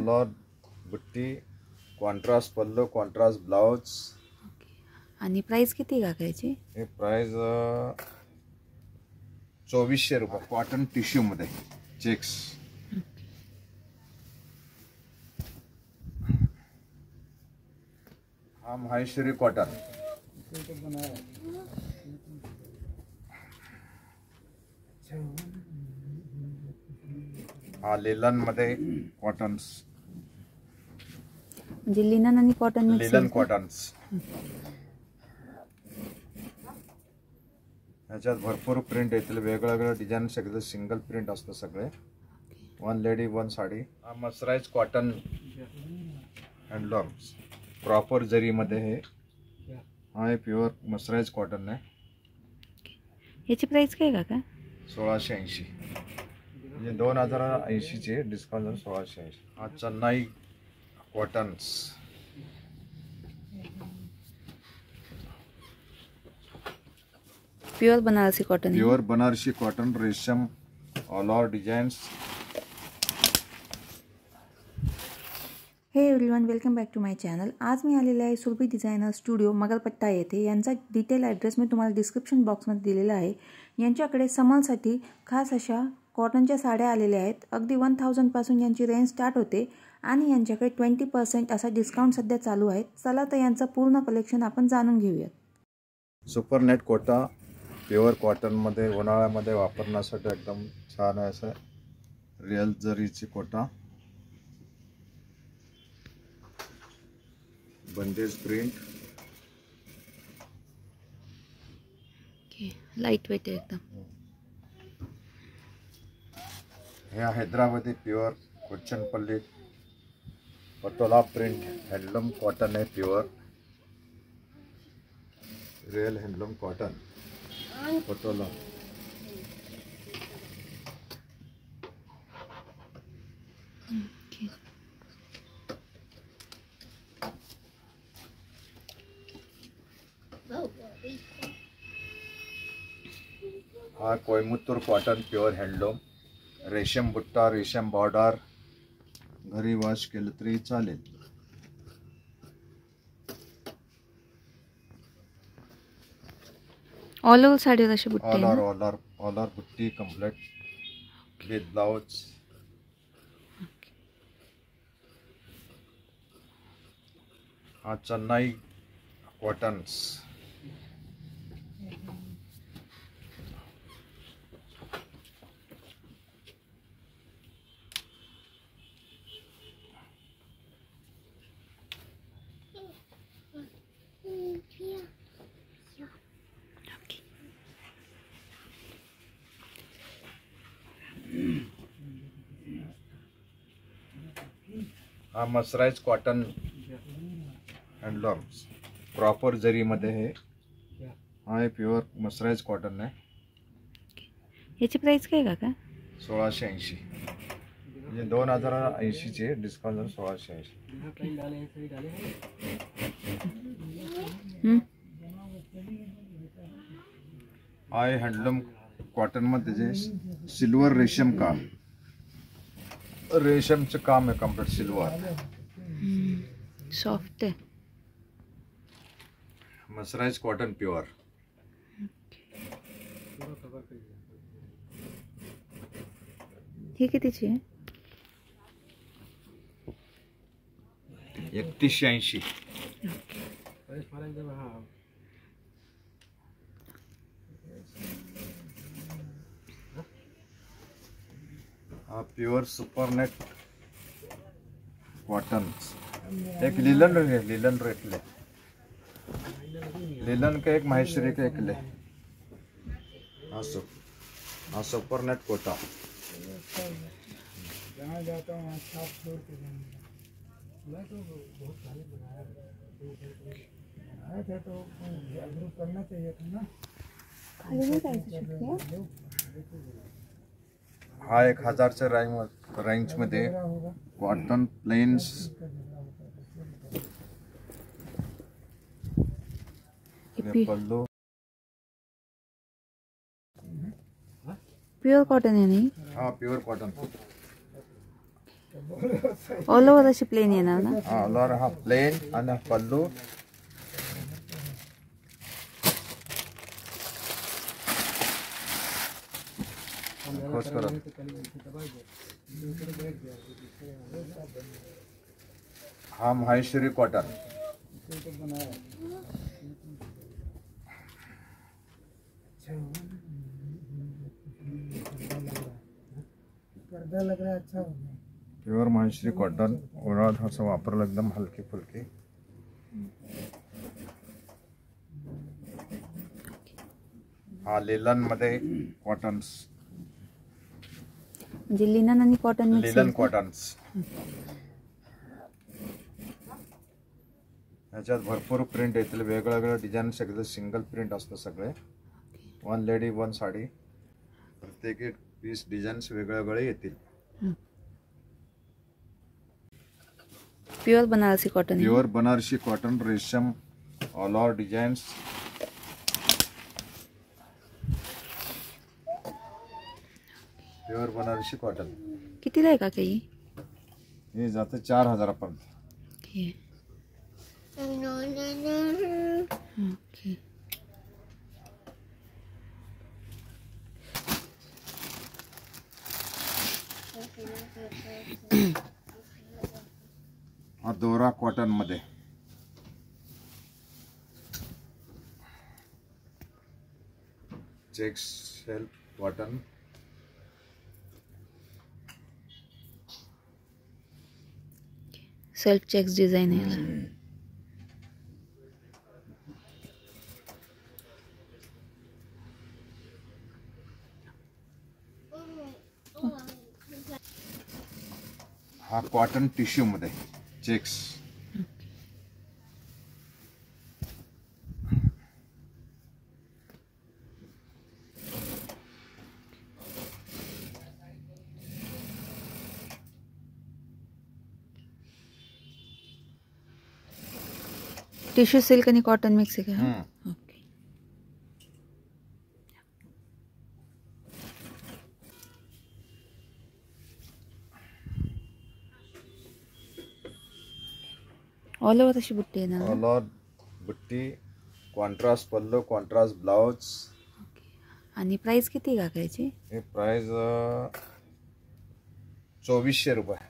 Over बुट्टी, contrast pallu, contrast blouse. आणि price किती काकायची? हे प्राइस 2400 रुपये. कॉटन टिश्यू मध्ये चेक्स. हा माहेश्वरी कॉटन. हा लिलन मध्ये कॉटन्स. म्हणजे लिनन आणि कॉटन मिक्स. Linen cottons. ह्याच्यात भरपूर प्रिंट येतील, वेगवेगळ्या डिझाईन, सगळे सिंगल प्रिंट असतं सगळे. One lady one sari. हा मसराइज कॉटन हँडलूम्स प्रॉपर जरीमध्ये. हे हा प्युअर मसराइज कॉटन आहे. याची प्राइस काय काका? 1680. म्हणजे 2080 चे डिस्काउंट 1680. हा Chennai cottons. Pure Banarasi cotton. Pure Banarasi cotton, रेशम, all over designs. Hey everyone, welcome back to my channel. आज मी आलेले आहे सुरभी डिझायनर स्टुडिओ मगलपट्टा येथे. यांचा डिटेल ॲड्रेस मी तुम्हाला डिस्क्रिप्शन बॉक्समध्ये दिलेला आहे. यांच्याकडे समरसाठी खास अशा कॉटनच्या साड्या आलेल्या आहेत. अगदी 1000 पासून यांची रेंज स्टार्ट होते आणि यांच्याकडे 20% असा डिस्काउंट सध्या चालू आहे. चला तर यांचं पूर्ण कलेक्शन आपण जाणून घेऊयात. सुपर नेट कोटा प्युअर कॉटनमध्ये उन्हाळ्यामध्ये वापरण्यासाठी एकदम छान आहे. असं रिअल जरीची Kota. Bandhej print. Light weight आहे एकदम. हे Hyderabadi pure Kochanpalli patola print handloom cotton आहे. Pure real handloom cotton patola. हा कोयमुत्तूर कॉटन प्युअर हँडलूम. रेशम बुट्टा, रेशम बॉर्डर. घरी वॉश केलं तरी चालेल. ऑल ओव्हर साडीवर अशी बुट्टी आहे. ऑल ओव्हर बुट्टी कंप्लीट विथ ब्लाउज. हा चेन्नई कॉटन्स. हा मसराइज कॉटन हँडलूम्स प्रॉपर जरीमध्ये. हे हा प्युअर मसराइज कॉटन आहे. याची प्राइस काय काका? 1680. म्हणजे 2080 चे डिस्काउंट 1680. हा हँडलूम कॉटन मध्ये जे सिल्वर रेशम काम, रेशमचं काम आहे कंप्लीट. सिल्वर सॉफ्ट आहे. Mercerised cotton pure. ही कितीची आहे? 3180. हा प्युअर सुपर नेट कॉटन. एक लिलन है, लिलन रेट ले. लिलन का एक माहेश्वरी का एक ले. हाँ सुपर नेट कोटा. जहाँ जाता हूँ अच्छा फ्लोर पे मैं तो बहुत सारे बनाया थे तो ग्रुप करना चाहिए था ना. हा 1000च्या रेंज मध्ये कॉटन प्लेन्स. पल्लू प्युअर कॉटन आहे नाही? हा प्युअर कॉटन. ऑल ओव्हर अशी प्लेन येणार ना? ऑल ओव्हर हा प्लेन आणि पल्लू खोस करा. हा Maheshwari cotton. Pure Maheshwari cotton. उन्हाळ्यात असं वापरलं एकदम हलकी फुलकी. हा लिलन मध्ये कॉटन्स. म्हणजे लिनन आणि कॉटन मिक्स. Linen cottons. ह्याच्यात भरपूर प्रिंट येतील. वेगवेगळ्या डिझाईन सगळे सिंगल प्रिंट असतं सगळे. One lady one sari. प्रत्येक 20 डिझाईन्स वेगवेगळे येतील. Pure Banarasi cotton. Pure Banarasi cotton. रेशम all over designs. Pure Banarasi cotton. कितीला आहे का काही? हे जातं 4000 पर्यंत. ओके. हा दोरा कॉटन मध्ये. Checks self cotton. Self checks design आहे. हा कॉटन टिश्यू मध्ये चेक्स. टिश्यू सिल्क आणि कॉटन मिक्स आहे का? ओके. ऑल ओव्हर अशी बुट्टी आहे ना? ऑल ओव्हर बुट्टी. कॉन्ट्रास्ट पल्लू. Contrast blouse. आणि प्राइस किती आहे का याची? हे प्राइस 2400 रुपये.